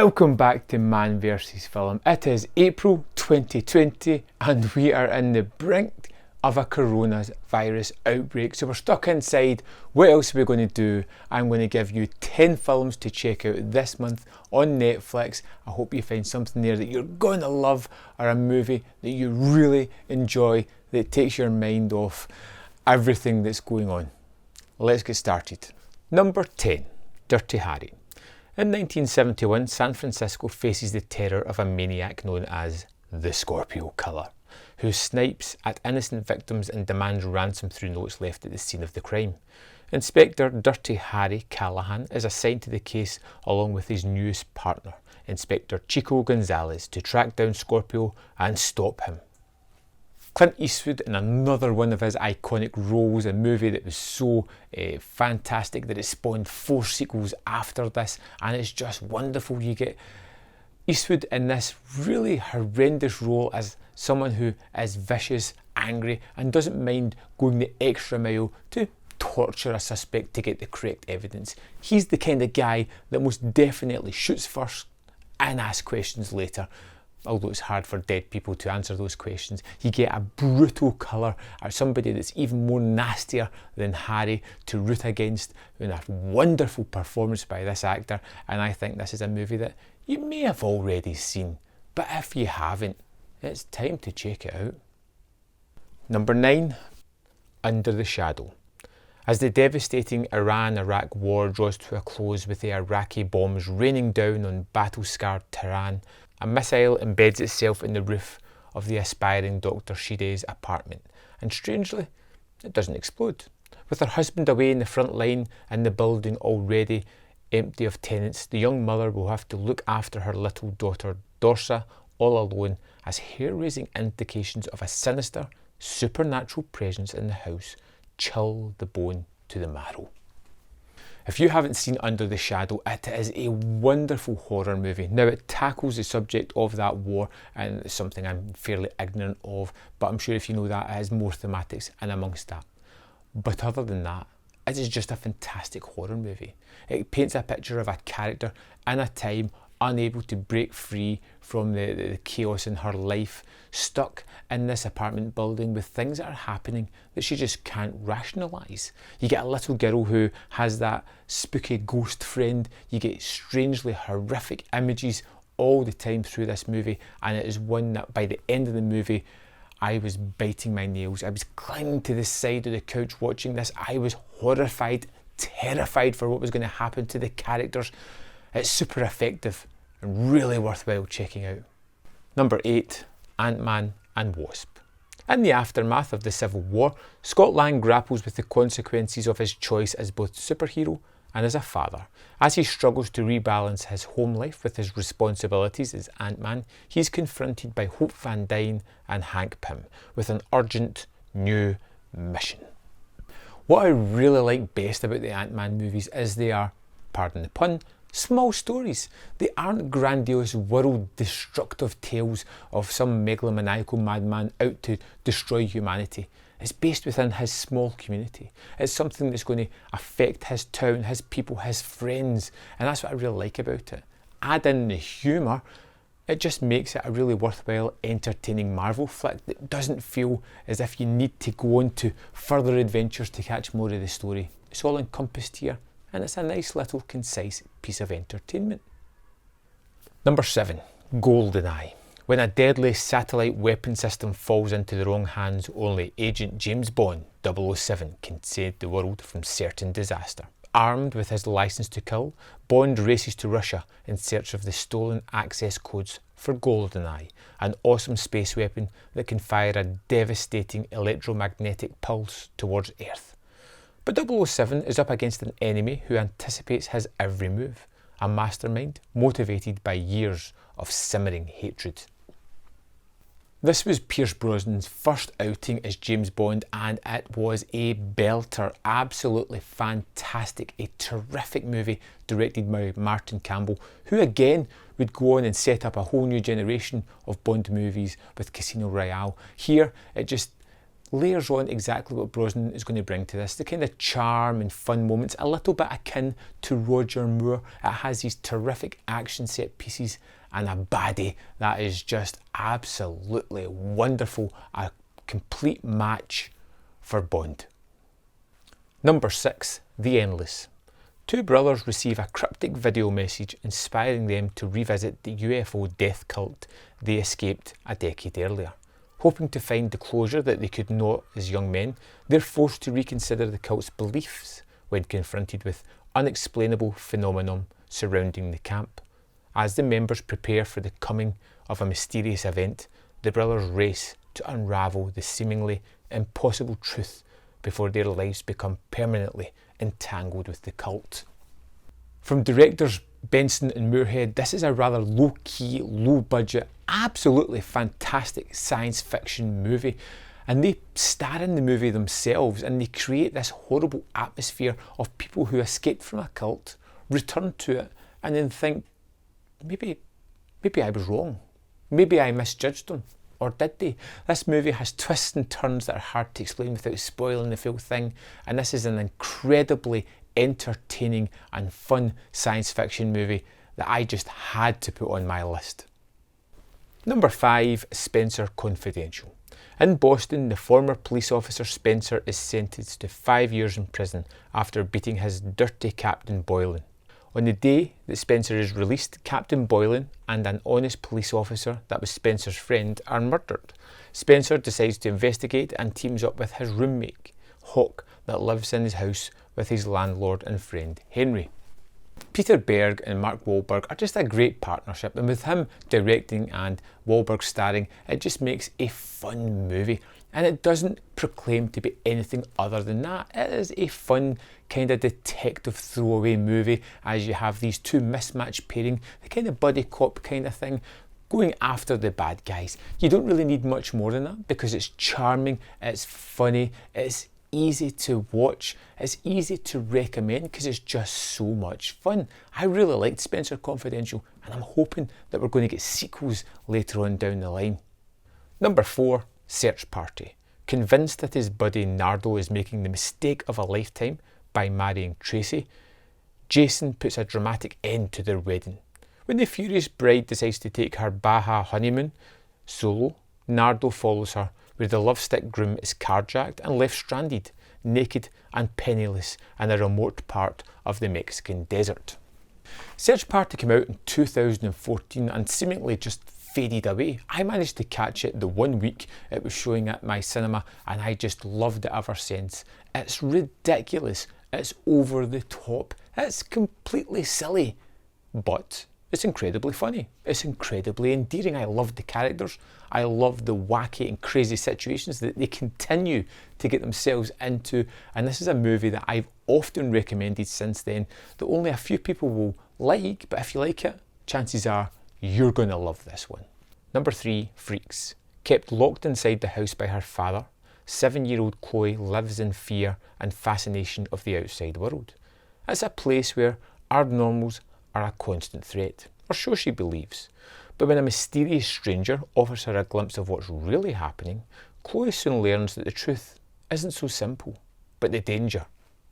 Welcome back to Man vs Film. It is April 2020 and we are in the brink of a coronavirus outbreak. So we're stuck inside. What else are we going to do? I'm going to give you 10 films to check out this month on Netflix. I hope you find something there that you're going to love, or a movie that you really enjoy that takes your mind off everything that's going on. Let's get started. Number 10, Dirty Harry. In 1971, San Francisco faces the terror of a maniac known as the Scorpio Killer, who snipes at innocent victims and demands ransom through notes left at the scene of the crime. Inspector Dirty Harry Callahan is assigned to the case along with his newest partner, Inspector Chico Gonzalez, to track down Scorpio and stop him. Clint Eastwood in another one of his iconic roles, a movie that was so fantastic that it spawned 4 sequels after this, and it's just wonderful. You get Eastwood in this really horrendous role as someone who is vicious, angry, and doesn't mind going the extra mile to torture a suspect to get the correct evidence. He's the kind of guy that most definitely shoots first and asks questions later. Although it's hard for dead people to answer those questions. You get a brutal killer, or somebody that's even more nastier than Harry to root against, in a wonderful performance by this actor. And I think this is a movie that you may have already seen, but if you haven't, it's time to check it out. Number 9, Under the Shadow. As the devastating Iran-Iraq war draws to a close with the Iraqi bombs raining down on battle-scarred Tehran, a missile embeds itself in the roof of the aspiring Dr. Shide's apartment, and strangely, it doesn't explode. With her husband away in the front line and the building already empty of tenants, the young mother will have to look after her little daughter Dorsa all alone, as hair-raising indications of a sinister, supernatural presence in the house chill the bone to the marrow. If you haven't seen Under the Shadow, it is a wonderful horror movie. Now, it tackles the subject of that war, and it's something I'm fairly ignorant of, but I'm sure if you know that, it has more thematics in amongst that. But other than that, it is just a fantastic horror movie. It paints a picture of a character in a time unable to break free from the chaos in her life, stuck in this apartment building with things that are happening that she just can't rationalise. You get a little girl who has that spooky ghost friend. You get strangely horrific images all the time through this movie, and it is one that by the end of the movie I was biting my nails. I was clinging to the side of the couch watching this. I was horrified, terrified for what was going to happen to the characters. It's super effective and really worthwhile checking out. Number 8, ANTMAN and WASP. In the aftermath of the Civil War, Scott Lang grapples with the consequences of his choice as both superhero and as a father. As he struggles to rebalance his home life with his responsibilities as Ant-Man, he's confronted by Hope Van Dyne and Hank Pym with an urgent new mission. What I really like best about the Ant-Man movies is they are, pardon the pun, small stories. They aren't grandiose, world-destructive tales of some megalomaniacal madman out to destroy humanity. It's based within his small community. It's something that's going to affect his town, his people, his friends, and that's what I really like about it. Add in the humour, it just makes it a really worthwhile, entertaining Marvel flick that doesn't feel as if you need to go on to further adventures to catch more of the story. It's all encompassed here, and it's a nice little concise piece of entertainment. Number 7, GOLDENEYE. When a deadly satellite weapon system falls into the wrong hands, only Agent James Bond 007 can save the world from certain disaster. Armed with his license to kill, Bond races to Russia in search of the stolen access codes for GOLDENEYE, an awesome space weapon that can fire a devastating electromagnetic pulse towards Earth. But 007 is up against an enemy who anticipates his every move, a mastermind motivated by years of simmering hatred. This was Pierce Brosnan's first outing as James Bond, and it was a belter, absolutely fantastic, a terrific movie directed by Martin Campbell, who again would go on and set up a whole new generation of Bond movies with Casino Royale. Here it just layers on exactly what Brosnan is going to bring to this. The kind of charm and fun moments, a little bit akin to Roger Moore. It has these terrific action set pieces and a baddie that is just absolutely wonderful. A complete match for Bond. Number 6, The Endless. Two brothers receive a cryptic video message inspiring them to revisit the UFO death cult they escaped a decade earlier. Hoping to find the closure that they could not as young men, they're forced to reconsider the cult's beliefs when confronted with unexplainable phenomenon surrounding the camp. As the members prepare for the coming of a mysterious event, the brothers race to unravel the seemingly impossible truth before their lives become permanently entangled with the cult. From directors Benson and Moorhead, this is a rather low-key, low-budget, absolutely fantastic science fiction movie, and they star in the movie themselves and they create this horrible atmosphere of people who escaped from a cult, return to it, and then think, maybe I was wrong, maybe I misjudged them. Or did they? This movie has twists and turns that are hard to explain without spoiling the full thing, and this is an incredibly entertaining and fun science fiction movie that I just had to put on my list. Number 5, Spenser Confidential. In Boston, the former police officer Spenser is sentenced to 5 years in prison after beating his dirty Captain Boylan. On the day that Spenser is released, Captain Boylan and an honest police officer that was Spenser's friend are murdered. Spenser decides to investigate and teams up with his roommate, Hawk, that lives in his house with his landlord and friend, Henry. Peter Berg and Mark Wahlberg are just a great partnership, and with him directing and Wahlberg starring, it just makes a fun movie. And it doesn't proclaim to be anything other than that. It is a fun kind of detective throwaway movie as you have these two mismatched pairing, the kind of buddy cop kind of thing, going after the bad guys. You don't really need much more than that because it's charming, it's funny, it's easy to watch, it's easy to recommend because it's just so much fun. I really liked Spenser Confidential and I'm hoping that we're going to get sequels later on down the line. Number 4, Search Party. Convinced that his buddy Nardo is making the mistake of a lifetime by marrying Tracy, Jason puts a dramatic end to their wedding. When the furious bride decides to take her Baja honeymoon solo, Nardo follows her, where the lovesick groom is carjacked and left stranded, naked and penniless in a remote part of the Mexican desert. Search Party came out in 2014 and seemingly just faded away. I managed to catch it the 1 week it was showing at my cinema and I just loved it ever since. It's ridiculous, it's over the top, it's completely silly, but it's incredibly funny, it's incredibly endearing. I love the characters, I love the wacky and crazy situations that they continue to get themselves into, and this is a movie that I've often recommended since then that only a few people will like, but if you like it, chances are you're going to love this one. Number 3, Freaks. Kept locked inside the house by her father, 7-year-old Chloe lives in fear and fascination of the outside world. It's a place where our normals are a constant threat, or so she believes. But when a mysterious stranger offers her a glimpse of what's really happening, Chloe soon learns that the truth isn't so simple, but the danger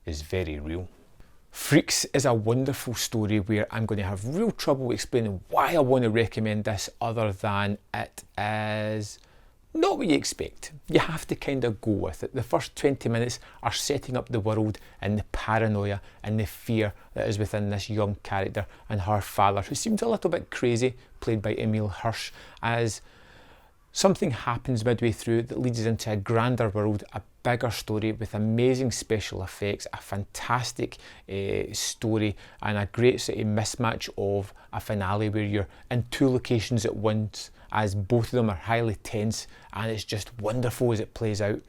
is very real. Freaks is a wonderful story where I'm going to have real trouble explaining why I want to recommend this other than it is not what you expect. You have to kind of go with it. The first 20 minutes are setting up the world and the paranoia and the fear that is within this young character and her father, who seems a little bit crazy, played by Emile Hirsch, as something happens midway through that leads us into a grander world, a bigger story with amazing special effects, a fantastic story and a great sort of mismatch of a finale where you're in 2 locations at once as both of them are highly tense, and it's just wonderful as it plays out.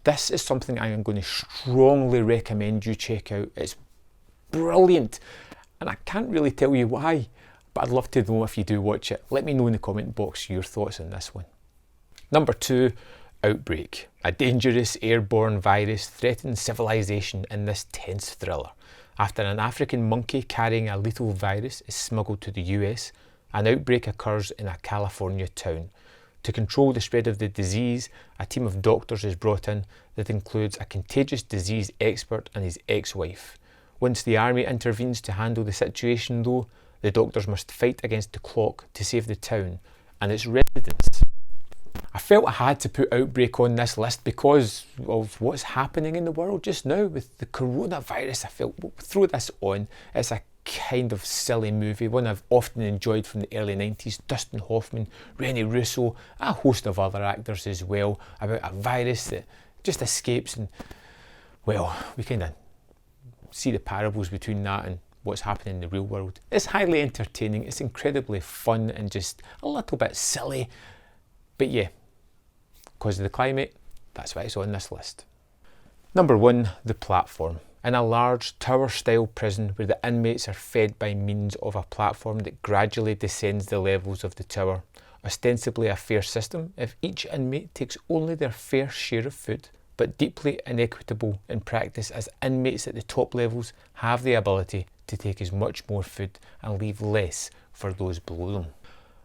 This is something I am going to strongly recommend you check out. It's brilliant and I can't really tell you why, but I'd love to know if you do watch it. Let me know in the comment box your thoughts on this one. Number 2, Outbreak. A dangerous airborne virus threatens civilization in this tense thriller. After an African monkey carrying a lethal virus is smuggled to the US, an outbreak occurs in a California town. To control the spread of the disease, a team of doctors is brought in that includes a contagious disease expert and his ex-wife. Once the army intervenes to handle the situation though, the doctors must fight against the clock to save the town and its residents. I felt I had to put Outbreak on this list because of what's happening in the world just now with the coronavirus. I felt we'll throw this on. It's a kind of silly movie, one I've often enjoyed from the early 90s. Dustin Hoffman, Rene Russo, a host of other actors as well, about a virus that just escapes, and well, we kind of see the parables between that and what's happening in the real world. It's highly entertaining, it's incredibly fun and just a little bit silly, but yeah, because of the climate, that's why it's on this list. Number 1, The Platform. In a large tower-style prison where the inmates are fed by means of a platform that gradually descends the levels of the tower. Ostensibly a fair system if each inmate takes only their fair share of food, but deeply inequitable in practice as inmates at the top levels have the ability to take as much more food and leave less for those below them.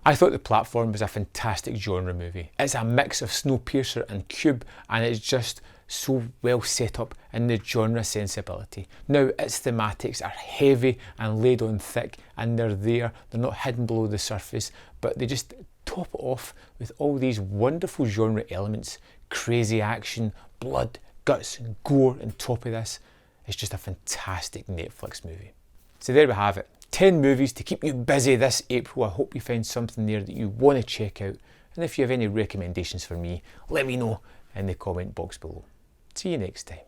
I thought The Platform was a fantastic genre movie. It's a mix of Snowpiercer and Cube, and it's just so well set up in the genre sensibility. Now, its thematics are heavy and laid on thick, and they're not hidden below the surface, but they just top it off with all these wonderful genre elements, crazy action, blood, guts and gore on top of this. It's just a fantastic Netflix movie. So there we have it. 10 movies to keep you busy this April. I hope you find something there that you want to check out. And if you have any recommendations for me, let me know in the comment box below. See you next time.